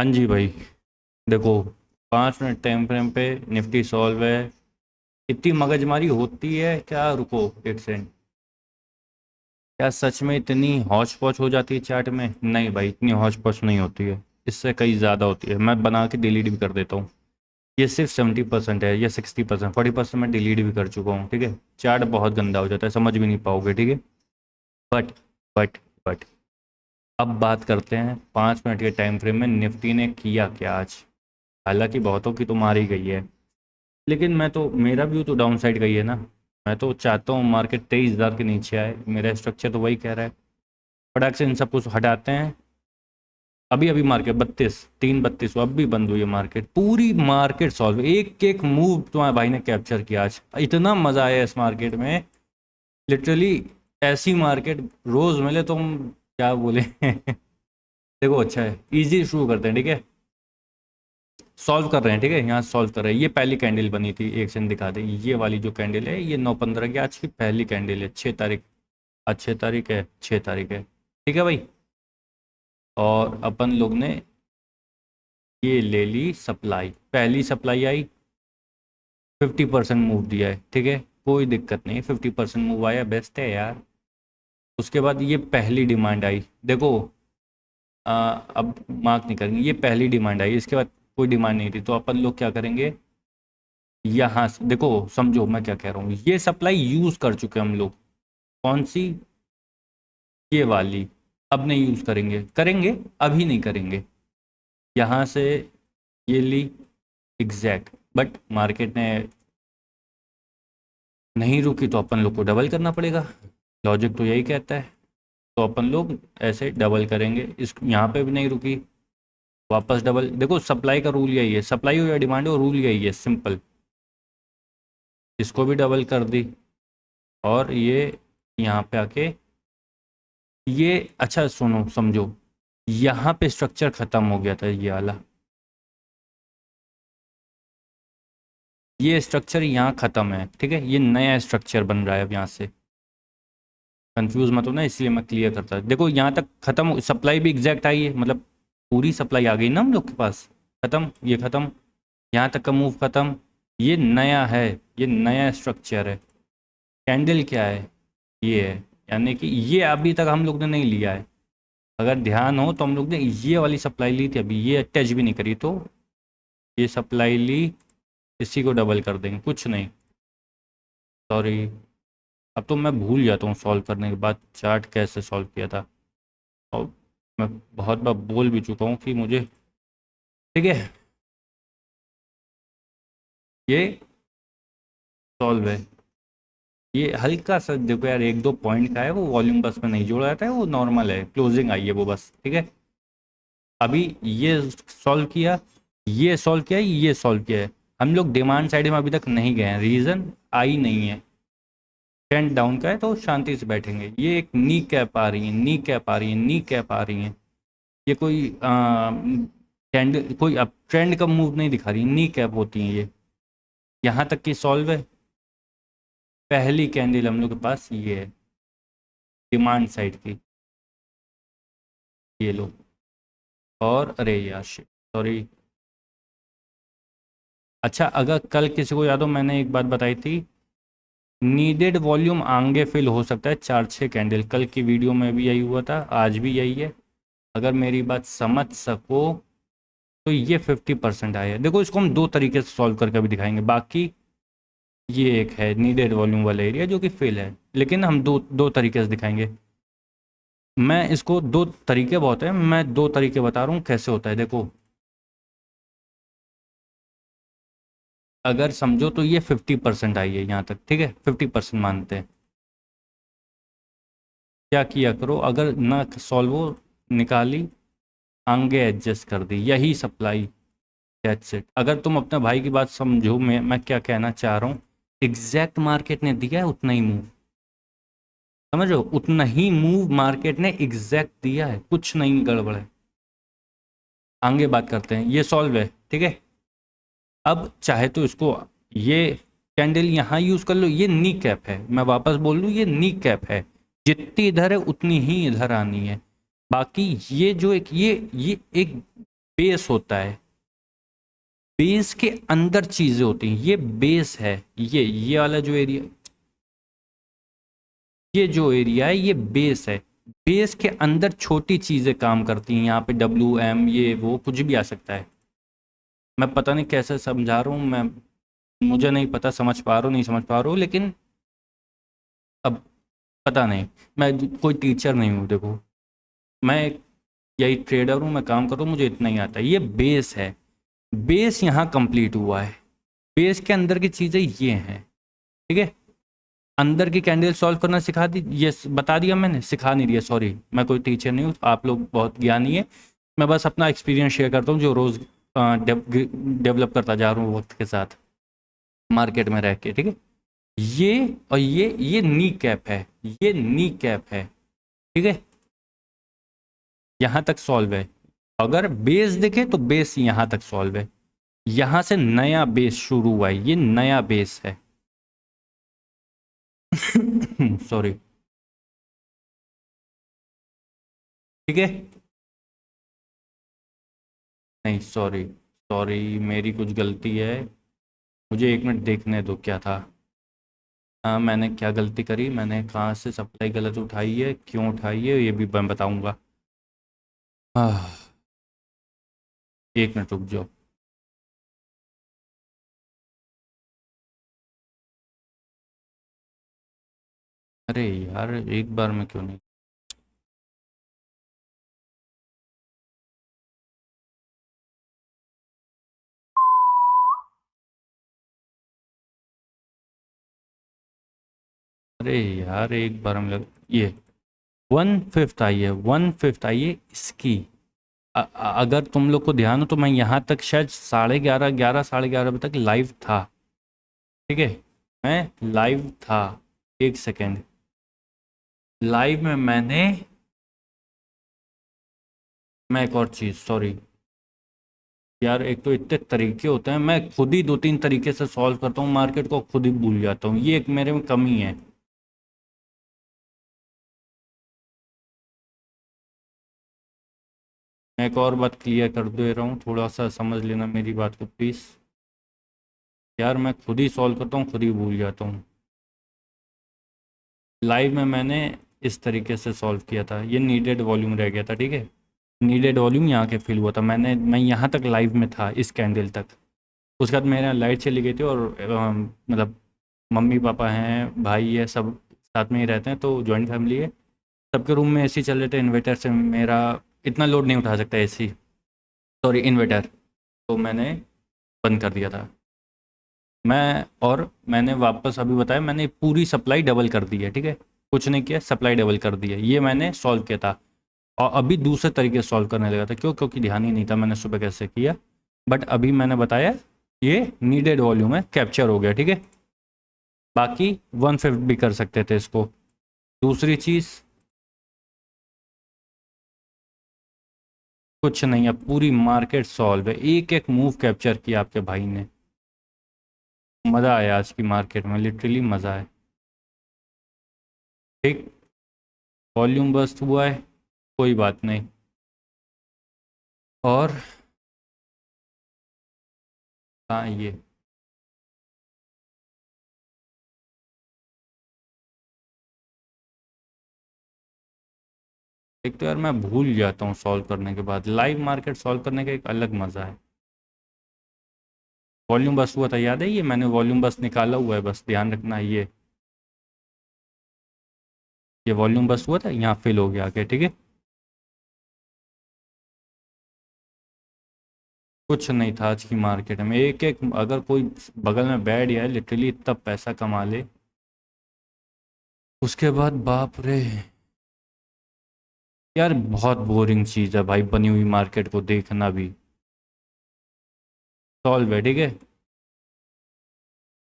हाँ जी भाई। देखो, 5 मिनट टाइम फ्रेम पे निफ्टी सॉल्व है। इतनी मगजमारी होती है क्या? रुको एक सेकंड। क्या सच में इतनी हौच पौच हो जाती है चार्ट में? नहीं भाई, इतनी हौच पौच नहीं होती है। इससे कहीं ज़्यादा होती है। मैं बना के डिलीट भी कर देता हूँ। ये सिर्फ 70% है या 60%, 40% मैं डिलीट भी कर चुका हूँ। ठीक है, चार्ट बहुत गंदा हो जाता है, समझ भी नहीं पाओगे। ठीक है, बट बट बट अब बात करते हैं 5 मिनट के टाइम फ्रेम में निफ्टी ने किया क्या आज। हालांकि बहुतों की तो मार ही गई है, लेकिन मैं तो, मेरा व्यू तो डाउन साइड का ही है ना। मैं तो चाहता हूँ मार्केट 23,000 के नीचे आए। मेरा स्ट्रक्चर तो वही कह रहा है। फटाक से इन सब कुछ हटाते हैं। अभी अभी मार्केट 32 अब भी बंद हुई है मार्केट। पूरी मार्केट सॉल्व, एक एक मूव तुम्हारे भाई ने कैप्चर किया आज। इतना मजा आया इस मार्केट में, लिटरली। ऐसी मार्केट रोज मिले तो हम क्या बोले। देखो, अच्छा है, इजी शुरू करते हैं। ठीक है, सॉल्व कर रहे हैं। ठीक है, यहाँ सॉल्व कर रहे हैं। ये पहली कैंडल बनी थी, एक सेकंड दिखा दे। ये वाली जो कैंडल है, ये 9/15 की आज की पहली कैंडल है। 6 तारीख, आज 6 तारीख है, 6 तारीख है। ठीक है भाई। और अपन लोग ने ये ले ली सप्लाई, पहली सप्लाई आई। 50% मूव दिया है। ठीक है, कोई दिक्कत नहीं, 50% मूव आया, बेस्ट है यार। उसके बाद ये पहली डिमांड आई। देखो, अब मार्क नहीं करेंगे, ये पहली डिमांड आई। इसके बाद कोई डिमांड नहीं थी, तो अपन लोग क्या करेंगे, यहाँ से देखो, समझो मैं क्या कह रहा हूँ। ये सप्लाई यूज कर चुके हम लोग। कौन सी? ये वाली। अब नहीं यूज करेंगे, करेंगे, अभी नहीं करेंगे। यहाँ से ये ली एग्जैक्ट, बट मार्केट ने नहीं रुकी, तो अपन लोग को डबल करना पड़ेगा। लॉजिक तो यही कहता है। तो अपन लोग ऐसे डबल करेंगे। इस यहाँ पे भी नहीं रुकी, वापस डबल। देखो, सप्लाई का रूल यही है, सप्लाई हो या डिमांड हो, रूल यही है, सिंपल। इसको भी डबल कर दी। और ये यहाँ पे आके, ये अच्छा सुनो समझो, यहाँ पे स्ट्रक्चर खत्म हो गया था ये वाला। ये स्ट्रक्चर यहाँ खत्म है। ठीक है, ये नया स्ट्रक्चर बन रहा है अब यहाँ से। कंफ्यूज मत हो ना, इसलिए मैं क्लियर करता। देखो, यहाँ तक खत्म, सप्लाई भी एग्जैक्ट आई है, मतलब पूरी सप्लाई आ गई ना हम लोग के पास। खत्म, ये खत्म, यहाँ तक का मूव खत्म। ये नया है, ये नया स्ट्रक्चर है। कैंडल क्या है? ये है, यानी कि ये अभी तक हम लोग ने नहीं लिया है। अगर ध्यान हो तो हम लोग ने ये वाली सप्लाई ली थी, अभी ये टच भी नहीं करी। तो ये सप्लाई ली, इसी को डबल कर देंगे, कुछ नहीं। सॉरी, अब तो मैं भूल जाता हूँ सॉल्व करने के बाद चार्ट कैसे सॉल्व किया था। और मैं बहुत बार बोल भी चुका हूँ कि मुझे, ठीक है, ये सॉल्व है। ये हल्का सा देखो यार, एक दो पॉइंट का है, वो वॉल्यूम बस में नहीं जोड़ा जाता है, वो नॉर्मल है, क्लोजिंग आई है वो बस। ठीक है, अभी ये सॉल्व किया, ये सॉल्व किया, ये सॉल्व किया है। हम लोग डिमांड साइड में अभी तक नहीं गए हैं, रीज़न आई नहीं है। ट्रेंड डाउन का है तो शांति से बैठेंगे। ये एक नी कैप आ रही है, नी कैप आ रही है, नी कैप आ रही है। ये कोई कैंडल, कोई अब ट्रेंड का मूव नहीं दिखा रही, नी कैप होती है ये। यहाँ तक की सॉल्व है। पहली कैंडल हम लोग के पास ये है, डिमांड साइड की। ये लो। और अरे यार सॉरी। अच्छा, अगर कल किसी को याद हो, मैंने एक बात बताई थी, नीडेड वॉल्यूम आगे फिल हो सकता है 4-6 कैंडल। कल की वीडियो में भी यही हुआ था, आज भी यही है। अगर मेरी बात समझ सको तो ये 50% आया है। देखो, इसको हम दो तरीके से सॉल्व करके भी दिखाएंगे। बाकी ये एक है नीडेड वॉल्यूम वाला एरिया जो कि फिल है, लेकिन हम दो दो तरीके से दिखाएंगे। मैं इसको, दो तरीके बहुत है, मैं दो तरीके बता रहा हूँ कैसे होता है। देखो, अगर समझो तो ये 50% आई है यहाँ तक। ठीक है, 50% मानते हैं। क्या किया करो, अगर ना सॉल्व हो, निकाली, आगे एडजस्ट कर दी, यही सप्लाई। That's it. अगर तुम अपने भाई की बात समझो, मैं क्या कहना चाह रहा हूँ, एग्जैक्ट मार्केट ने दिया है उतना ही मूव। समझ रहे हो, उतना ही मूव मार्केट ने एग्जैक्ट दिया है, कुछ नहीं गड़बड़ है। आगे बात करते हैं, ये सॉल्व है। ठीक है, अब चाहे तो इसको, ये कैंडल यहाँ यूज कर लो, ये नी कैप है। मैं वापस बोल लूँ, ये नी कैप है। जितनी इधर है उतनी ही इधर आनी है। बाकी ये जो एक, ये एक बेस होता है, बेस के अंदर चीजें होती हैं, ये बेस है। ये वाला जो एरिया, ये जो एरिया है ये बेस है। बेस के अंदर छोटी चीजें काम करती हैं, यहाँ पे WM ये वो कुछ भी आ सकता है। मैं पता नहीं कैसे समझा रहा हूँ मैं, मुझे नहीं पता समझ पा रहा हूँ नहीं समझ पा रहा हूँ, लेकिन अब पता नहीं, मैं कोई टीचर नहीं हूँ देखो, मैं यही ट्रेडर हूँ, मैं काम कर रहा हूँ, मुझे इतना ही आता है। ये बेस है, बेस यहाँ कंप्लीट हुआ है, बेस के अंदर की चीज़ें ये हैं, ठीक है। अंदर की कैंडल सॉल्व करना सिखा दी, ये बता दिया मैंने, सिखा नहीं दिया, सॉरी, मैं कोई टीचर नहीं हूँ, आप लोग बहुत ज्ञानी है। मैं बस अपना एक्सपीरियंस शेयर करता हूँ जो रोज़ डेवलप करता जा रहा हूँ वक्त के साथ, मार्केट में रह के, ठीक है। ये और ये नी कैप है, ये नी कैप है, ठीक है। यहाँ तक सॉल्व है। अगर बेस देखे तो बेस यहाँ तक सॉल्व है, यहाँ से नया बेस शुरू हुआ है, ये नया बेस है। सॉरी, ठीक है। नहीं सॉरी, सॉरी मेरी कुछ गलती है, मुझे एक मिनट देखने दो क्या था। हाँ मैंने क्या गलती करी, मैंने कहाँ से सप्लाई गलत उठाई है, क्यों उठाई है, ये भी मैं बताऊंगा। एक मिनट रुक जाओ। अरे यार एक बार में क्यों नहीं, अरे यार एक बार में लग, ये 1/5 आई है, 1/5 आई है इसकी। अगर तुम लोग को ध्यान हो तो मैं यहाँ तक शायद 11:30, 11, 11:30 बजे तक लाइव था, ठीक है। मैं लाइव था, एक सेकेंड, लाइव में मैं एक और चीज़, सॉरी यार, एक तो इतने तरीके होते हैं, मैं खुद ही 2-3 तरीके से सॉल्व करता हूँ मार्केट को, खुद ही भूल जाता हूँ, ये एक मेरे में कमी है। मैं एक और बात क्लियर कर दे रहा हूँ, थोड़ा सा समझ लेना मेरी बात को प्लीज़। यार मैं खुद ही सॉल्व करता हूँ, खुद ही भूल जाता हूँ। लाइव में मैंने इस तरीके से सॉल्व किया था, ये नीडेड वॉल्यूम रह गया था, ठीक है। नीडेड वॉल्यूम यहाँ के फिल हुआ था, मैं यहाँ तक लाइव में था, इस कैंडल तक। उसके बाद मेरे यहाँ लाइट चली गई थी, और मतलब मम्मी पापा हैं, भाई है, सब साथ में ही रहते हैं, तो जॉइंट फैमिली है, सबके रूम में एसी चल रहे थे, इन्वर्टर से मेरा इतना लोड नहीं उठा सकता एसी, सॉरी इन्वर्टर, तो मैंने बंद कर दिया था। मैंने वापस अभी बताया, मैंने पूरी सप्लाई डबल कर दी है, ठीक है। कुछ नहीं किया, सप्लाई डबल कर दी है, ये मैंने सॉल्व किया था। और अभी दूसरे तरीके से सॉल्व करने लगा था, क्यों, क्योंकि ध्यान ही नहीं था मैंने सुबह कैसे किया, बट अभी मैंने बताया ये नीडेड वॉल्यूम है, कैप्चर हो गया, ठीक है। बाकी 1/5 भी कर सकते थे इसको। दूसरी चीज़ कुछ नहीं है, पूरी मार्केट सॉल्व है, एक एक मूव कैप्चर किया आपके भाई ने। मज़ा आया आज की मार्केट में, लिटरली मज़ा है, ठीक। वॉल्यूम बस्ट हुआ है, कोई बात नहीं। और हाँ ये एक तो यार मैं भूल जाता हूँ सॉल्व करने के बाद, लाइव मार्केट सॉल्व करने का एक अलग मज़ा है। वॉल्यूम बस हुआ था, याद है, ये मैंने वॉल्यूम बस निकाला हुआ है, बस ध्यान रखना, ये वॉल्यूम बस हुआ था, यहाँ फिल हो गया आके, ठीक है। कुछ नहीं था आज की मार्केट में, एक एक अगर कोई बगल में बैठ गया है लिटरली तब पैसा कमा ले, उसके बाद बाप रे। यार बहुत बोरिंग चीज़ है भाई, बनी हुई मार्केट को देखना भी। सॉल्व है, ठीक है,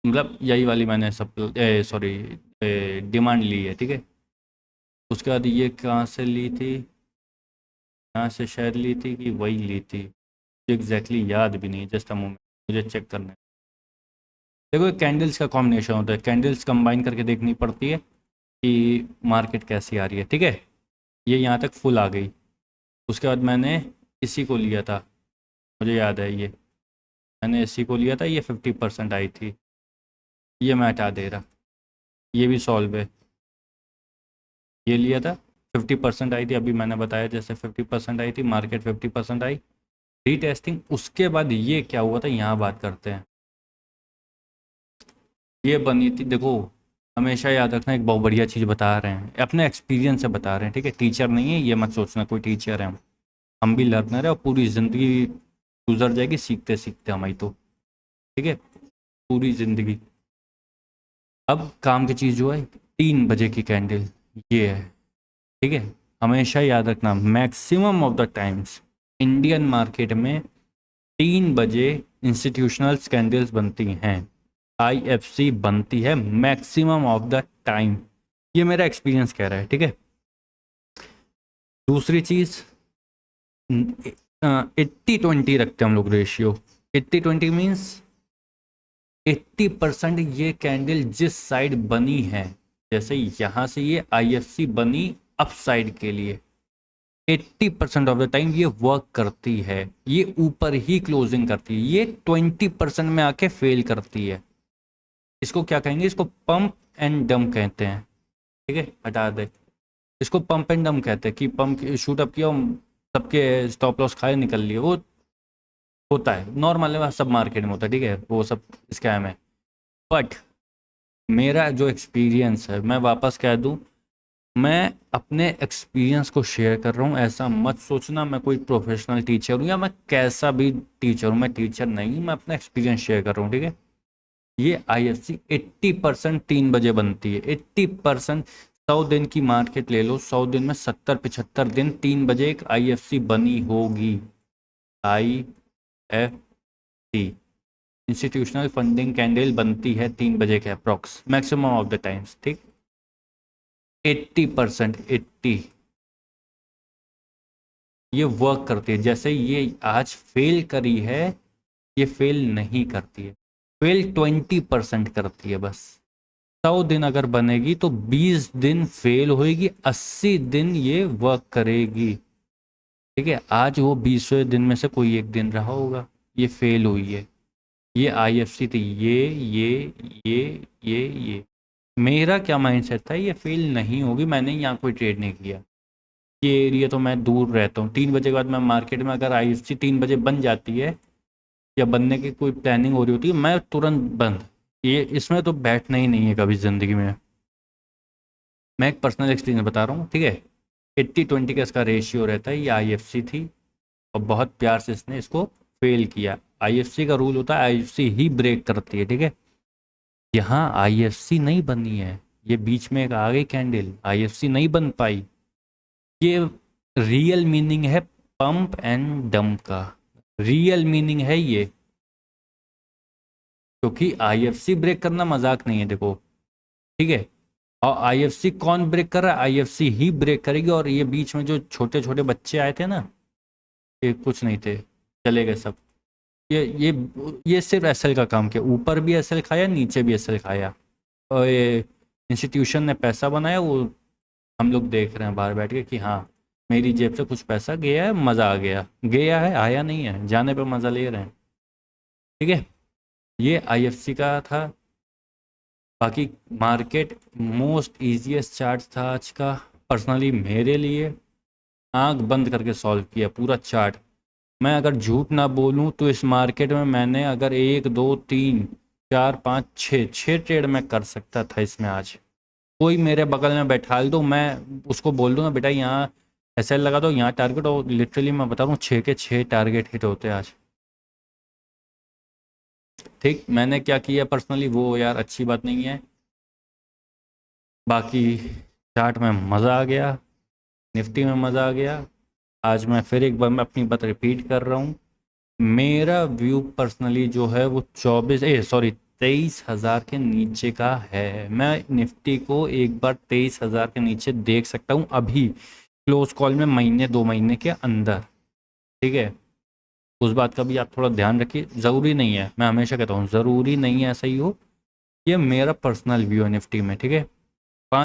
मतलब यही वाली मैंने सब, सॉरी, डिमांड ली है, ठीक है। उसके बाद ये कहाँ से ली थी, यहाँ से शायद ली थी कि वही ली थी, एग्जैक्टली याद भी नहीं, जस्ट अ मोमेंट, मुझे चेक करना है। देखो कैंडल्स का कॉम्बिनेशन होता है, कैंडल्स कंबाइन करके देखनी पड़ती है कि मार्केट कैसी आ रही है, ठीक है। ये यहाँ तक फुल आ गई, उसके बाद मैंने इसी को लिया था, मुझे याद है, ये मैंने इसी को लिया था, ये 50% आई थी, ये मैं हटा दे रहा, ये भी सॉल्व है। ये लिया था 50% आई थी, अभी मैंने बताया जैसे 50% आई थी, मार्केट 50% आई, रीटेस्टिंग। उसके बाद ये क्या हुआ था, यहाँ बात करते हैं। ये बनी थी, देखो हमेशा याद रखना, एक बहुत बढ़िया चीज़ बता रहे हैं, अपने एक्सपीरियंस से बता रहे हैं, ठीक है, टीचर नहीं है, ये मत सोचना कोई टीचर है हम भी लर्नर है, और पूरी ज़िंदगी गुजर जाएगी सीखते सीखते हमारी तो, ठीक है, पूरी ज़िंदगी। अब काम की चीज़ जो है, 3 बजे की कैंडल ये है, ठीक है। हमेशा याद रखना, maximum of the times Indian market में 3 बजे इंस्टीट्यूशनल कैंडल्स बनती हैं, आईएफसी बनती है मैक्सिमम ऑफ द टाइम, ये मेरा एक्सपीरियंस कह रहा है, ठीक है। दूसरी चीज़, 80-20 रखते हैं हम लोग रेशियो। 80-20 मीन्स 80% ये कैंडल जिस साइड बनी है, जैसे यहाँ से ये आईएफसी बनी अप साइड के लिए, 80% ऑफ द टाइम ये वर्क करती है, ये ऊपर ही क्लोजिंग करती है, ये 20% में आके फेल करती है। इसको क्या कहेंगे, इसको पंप एंड डम कहते हैं, ठीक है, हटा दे। इसको पंप एंड डम कहते हैं कि पंप शूट अप किया, सबके स्टॉप लॉस खाए निकल लिए, वो होता है नॉर्मल है, सब मार्केट में होता है, ठीक है, वो सब स्कैम है। बट मेरा जो एक्सपीरियंस है, मैं वापस कह दूं, मैं अपने एक्सपीरियंस को शेयर कर रहा हूँ, ऐसा मत सोचना मैं कोई प्रोफेशनल टीचर हूँ या मैं कैसा भी टीचर हूँ, मैं टीचर नहीं हूँ, मैं अपना एक्सपीरियंस शेयर कर रहा हूँ, ठीक है। ये आईएफसी 80% 3 बजे बनती है, 80%। 100 दिन की मार्केट ले लो, 100 दिन में 70-75 दिन 3 बजे एक आईएफसी बनी होगी। आईएफसी इंस्टीट्यूशनल फंडिंग कैंडल बनती है 3 बजे के approx, maximum of the times, ठीक। 80%, 80 ये वर्क करती है। जैसे ये आज फेल करी है, ये फेल नहीं करती है, फेल 20% करती है बस। 100 दिन अगर बनेगी तो 20 दिन फेल होएगी, 80 दिन ये वर्क करेगी, ठीक है। आज वो 20वें दिन में से कोई एक दिन रहा होगा, ये फेल हुई है। ये आईएफसी थी, ये मेरा क्या माइंडसेट था, ये फेल नहीं होगी, मैंने यहाँ कोई ट्रेड नहीं किया, ये एरिया तो मैं दूर रहता हूँ। 3 बजे के बाद मैं मार्केट में, अगर आईएफसी 3 बजे बन जाती है या बनने की कोई प्लानिंग हो रही होती है, मैं तुरंत बंद, ये इसमें तो बैठना ही नहीं है कभी ज़िंदगी में। मैं एक पर्सनल एक्सपीरियंस बता रहा हूँ, ठीक है। 80-20 का इसका रेशियो रहता है, ये आईएफसी थी और बहुत प्यार से इसने इसको फेल किया। आईएफसी का रूल होता है आईएफसी ही ब्रेक करती है, ठीक है। यहाँ आईएफसी नहीं बनी है, ये बीच में एक आ गई कैंडल, आईएफसी नहीं बन पाई। ये रियल मीनिंग है पंप एंड डंप का, रियल मीनिंग है ये, क्योंकि आईएफसी ब्रेक करना मजाक नहीं है, देखो, ठीक है। और आईएफसी कौन ब्रेक कर रहा है, आईएफसी ही ब्रेक करेगी। और ये बीच में जो छोटे छोटे बच्चे आए थे ना, ये कुछ नहीं थे, चले गए सब। ये सिर्फ एसएल का काम किया, ऊपर भी एसएल खाया, नीचे भी एसएल खाया, और ये इंस्टीट्यूशन ने पैसा बनाया, वो हम लोग देख रहे हैं बाहर बैठ के कि हाँ मेरी जेब से कुछ पैसा गया है, मज़ा आ गया, गया है आया नहीं है, जाने पे मज़ा ले रहे हैं, ठीक है। ये आईएफसी का था। बाकी मार्केट मोस्ट इजीएस्ट चार्ट था आज का, पर्सनली मेरे लिए। आंख बंद करके सॉल्व किया पूरा चार्ट। मैं अगर झूठ ना बोलूं तो इस मार्केट में मैंने अगर 1 2 3 4 5 6 ट्रेड में कर सकता था इसमें आज। कोई मेरे बगल में बैठा दो, मैं उसको बोल दूंगा बेटा यहाँ ऐसे लगा दो, यहाँ टारगेट, और लिटरली मैं बता रहा हूँ 6 के 6 टारगेट हिट होते आज, ठीक। मैंने क्या किया पर्सनली वो यार अच्छी बात नहीं है। बाकी चार्ट में मज़ा आ गया, निफ्टी में मज़ा आ गया। आज मैं फिर एक बार मैं अपनी बात रिपीट कर रहा हूँ, मेरा व्यू पर्सनली जो है वो 23,000 के नीचे का है। मैं निफ्टी को एक बार 23,000 के नीचे देख सकता हूँ अभी क्लोज कॉल में, महीने 2 महीने के अंदर, ठीक है। उस बात का भी आप थोड़ा ध्यान रखिए, ज़रूरी नहीं है, मैं हमेशा कहता हूँ ज़रूरी नहीं है ऐसा ही हो, ये मेरा पर्सनल व्यू है निफ्टी में, ठीक है।